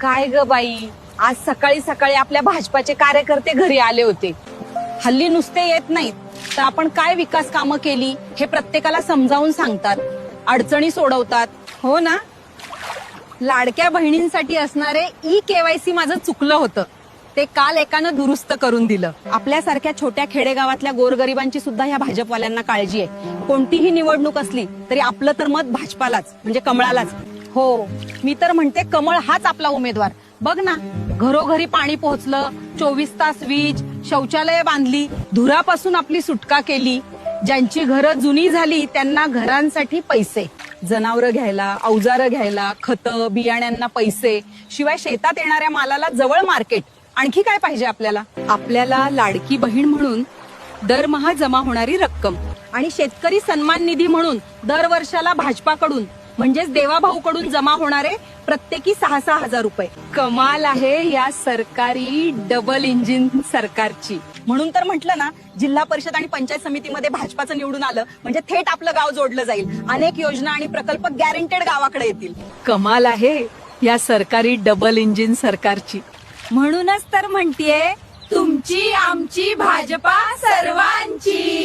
काय ग बाई, आज सकाळी सकाळी आपल्या भाजपाचे कार्यकर्ते घरी आले होते. हल्ली नुसते येत नाहीत तर आपण काय विकास कामं केली हे प्रत्येकाला समजावून सांगतात, अडचणी सोडवतात. हो ना. लाडक्या बहिणींसाठी असणारे KYC माझं चुकलं होतं, ते काल एकानं दुरुस्त करून दिलं. आपल्यासारख्या छोट्या खेडेगावातल्या गोरगरिबांची सुद्धा ह्या भाजपवाल्यांना काळजी आहे. कोणतीही निवडणूक असली तरी आपलं तर मत भाजपालाच, म्हणजे कमळालाच. हो, मी तर म्हणते कमळ हाच आपला उमेदवार. बघ ना, घरोघरी पाणी पोहोचलं, 24 तास वीज, शौचालय बांधली, धुरापासून आपली सुटका केली. ज्यांची घरं जुनी झाली त्यांना घरांसाठी पैसे, जनावरं घ्यायला, अवजारं घ्यायला, खतं, बियाण्यांना पैसे, शिवाय शेतात येणाऱ्या मालाला जवळ मार्केट. आणखी काय पाहिजे आपल्याला? आपल्याला लाडकी बहीण म्हणून दरमहा जमा होणारी रक्कम आणि शेतकरी सन्मान निधी म्हणून दर वर्षाला भाजपाकडून म्हणजेच देवाभाऊकडून जमा होणारे प्रत्येकी 6,6 हजार रुपये. कमाल आहे या सरकारी डबल इंजिन सरकारची. म्हणून तर म्हटलं ना, जिल्हा परिषद आणि पंचायत समितीमध्ये भाजपाचं निवडून आलं म्हणजे थेट आपलं गाव जोडलं जाईल. अनेक योजना आणि प्रकल्प गॅरंटेड गावाकडे येतील. कमाल आहे या सरकारी डबल इंजिन सरकारची. म्हणूनच तर म्हणतेय, तुमची आमची भाजपा सर्वांची.